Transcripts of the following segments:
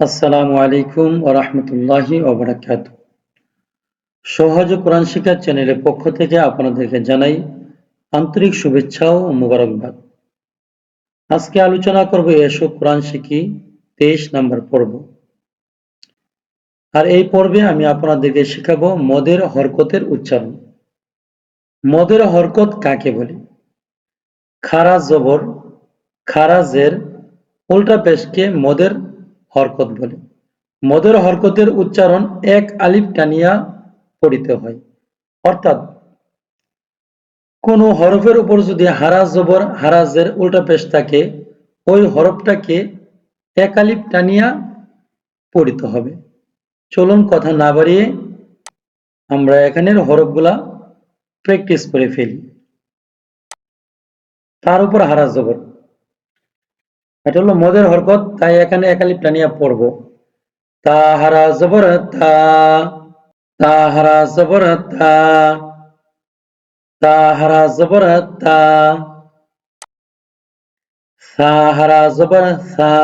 আসসালামু আলাইকুম ওয়া রাহমাতুল্লাহি ওয়া বারাকাতুহু। সহজ কোরআন শিক্ষা চ্যানেলের পক্ষ থেকে আপনাদেরকে জানাই আন্তরিক শুভেচ্ছা ও মোবারকবাদ। আজকে আলোচনা করব এসো কোরআন শিখি 23 নম্বর পর্ব। আর এই পর্বে আমি আপনাদেরকে শেখাবো মদের হরকতের উচ্চারণ। মদের হরকত কাকে বলে? খারা জবর, খারা জের, উল্টা পেশকে মদের হরকত বলে। মদের হরকতের উচ্চারণ এক আলিফ টানিয়া পড়িতে হয়, অর্থাৎ কোন হরফের উপর যদি হারা জবর হারাজের উল্টা পেশ থাকে, ওই হরফটাকে এক আলিফ টানিয়া পড়িতে হবে। চলুন কথা না বাড়িয়ে আমরা এখানের হরফগুলা প্র্যাকটিস করে ফেলি। তার উপর হারা জবর, এটা হলো মদের হরকত, তাই এখানে এক আলিফ টানিয়া পড়ব। তা হারা জবর তা, তা হারা জবর তা, তা হারা জবর তা, সা হারা জবর সা,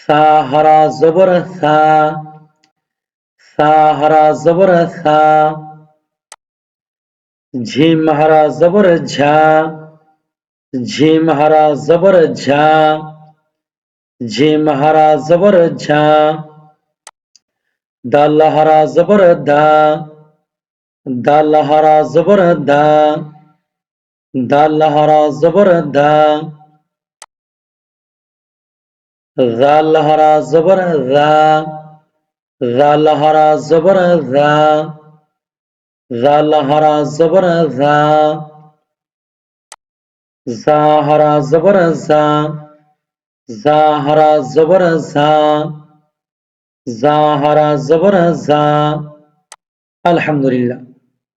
সা হারা জবর সা, সা হারা জবর সা, ঝিম হারা জবর ঝা, ঝিম হারা জবর ঝা, ঝিম হারা জবর ঝা, দাল হারা জবর দা, দাল হারা জবর দা, দাল হারা জবর দা, জাল হারা জবর জা, জাল হারা জবর জা, জাল হারা জবর জা, জা হারা জবর জা, জা হারা জবর জা, জা হারা জবর জা। আলহামদুলিল্লাহ।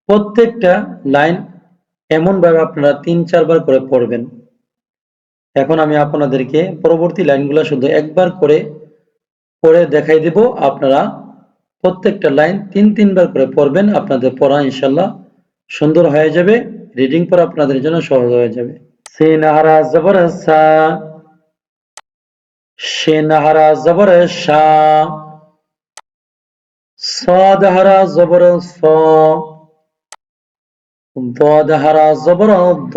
প্রত্যেকটা লাইন এমন ভাবে আপনারা 3-4 বার করে পড়বেন। এখন আমি আপনাদেরকে পরবর্তী লাইনগুলো শুধু একবার করে পড়ে দেখাই দেব। আপনারা প্রত্যেকটা লাইন 3-3 বার করে পড়বেন। আপনাদের পড়া ইনশাআল্লাহ সুন্দর হয়ে যাবে। রিডিং পড়া আপনাদের জন্য সহজ হয়ে যাবে। সিন হারা জবর সা, শিন হারা জবর শা, صاد হারা জবর স, ضاد হারা জবর দ,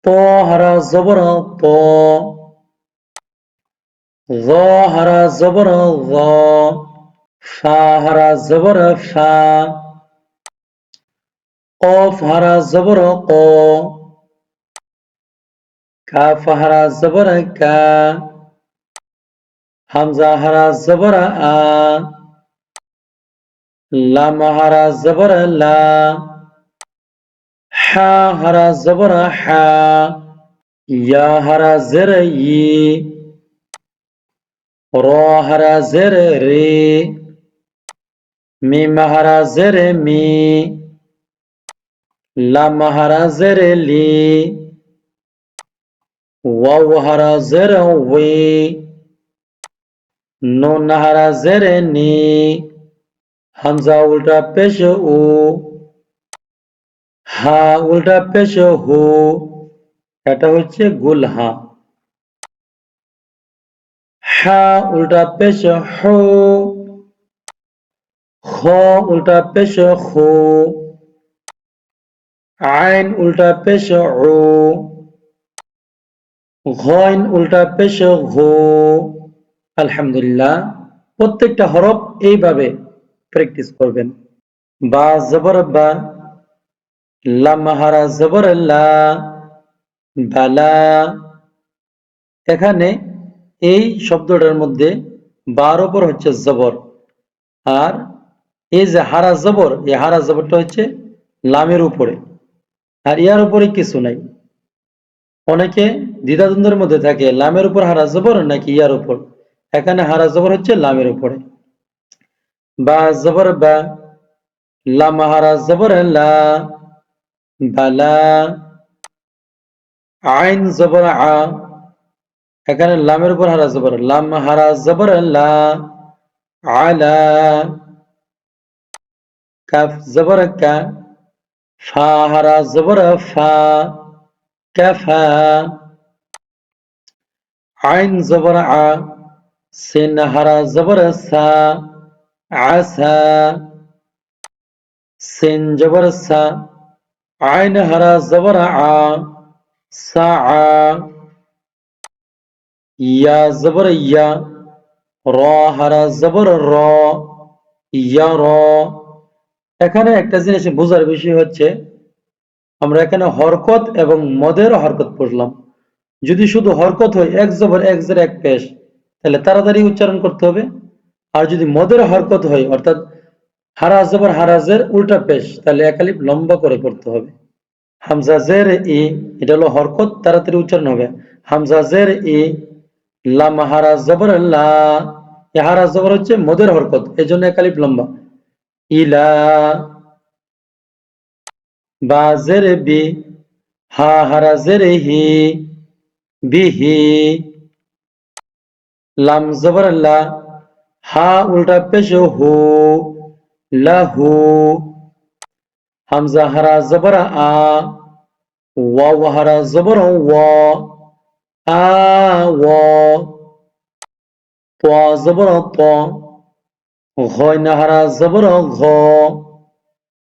ত হারা জবর ত, য হারা জবর য, ফা হারা জবর ফা, কফ হারা জবর ক, কাফ হারা জবর কা, হামজা হারা জবর আ, লাম হারা জবর লা, হা হারা জবর হা, ইয়া হারা জের ই, র হারা জের রে, মিম হারা জের মি, লাম হারা জের লি, ওয়াও হারা জের ওয়ে, নুন হারা জের নি, হামজা উল্টা পেশ উ, হা উল্টা পেশ হু, এটা হচ্ছে গুল হা। হা উল্টা পেশ হু, খ উল্টা পেশ খু, আইন উল্টা পেশ উ, ঘইন উল্টা পেশ ঘু। আলহামদুলিল্লাহ। প্রত্যেকটা হরফ এইভাবে প্র্যাকটিস করবেন। বা জবর বা, লাম হারা জবর লা, বালা। এখানে এই শব্দটার মধ্যে বার উপর হচ্ছে জবর, আর এই যে হারা জবর, এই হারা জবরটা হচ্ছে লামের উপরে, আর ইয়ার উপরে কিছু নাই। অনেকে দ্বিধাদ্বন্দ্বের মধ্যে থাকে লামের উপর হারা জবর নাকি ইয়ার উপর। এখানে হারা জবর হচ্ছে লামের উপরে। বা জবর বা, লাম হারা জবর লা, বালা। আইন জবর আ, এখানে লামের উপর হারা জবর, লাম হারা জবর লা, আলা। কাফ জবর কা, ফা হারা জবর ফা, কাফা। আইন জবর আ, সিন হারা জবর সা, আসা, সিন জবর সা, আইন হারা জবর আ, সা আ, ইয়া জবর ইয়া, র হারা জবর র, ইয়া র। এখানে একটা জিনিস বোঝার বিষয় হচ্ছে আমরা এখানে হরকত এবং মদের হরকত পড়লাম। যদি শুধু হরকত হয় এক জবর এক জের এক পেশ, তাহলে তাড়াতাড়ি উচ্চারণ করতে হবে। আর যদি মদের হরকত হয় অর্থাৎ হারা জবর হারাজের উল্টা পেশ, তাহলে এক আলিফ লম্বা করে পড়তে হবে। হামজা জের ই, এটা হলো হরকত, তাড়াতাড়ি উচ্চারণ হবে। হামজা জের ই, লাম হারা জবর লা, এ হারা জবর হচ্ছে মদের হরকত, এই জন্য এক আলিফ লম্বা। ইলা, বা জের বি, হা হারা জের হি, বিহি, লাম জবর লা, হা উল্টা পেশ হু, লাহু, হামজা হারা জবর আ, ওয়াও হারা জবর ওয়া, আ ওয়া, ত জবর ত, ঘয় না হারা জবর ঘ,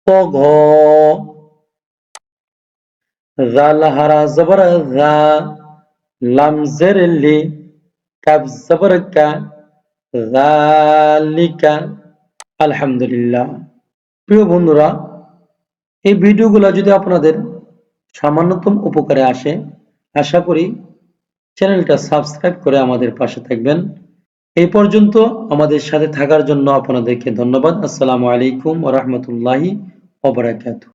ত ঘ, জাল হারা জবর জা, লাম জের লি, কাব জবর কা, যালিকা। আলহামদুলিল্লাহ। প্রিয় বন্ধুরা, এই ভিডিওগুলো যদি আপনাদের সামান্যতম উপকারে আসে, আশা করি চ্যানেলটা সাবস্ক্রাইব করে আমাদের পাশে থাকবেন। এই পর্যন্ত আমাদের সাথে থাকার জন্য আপনাদেরকে ধন্যবাদ। আসসালামু আলাইকুম ওয়া রাহমাতুল্লাহি ওয়া বারাকাতুহু।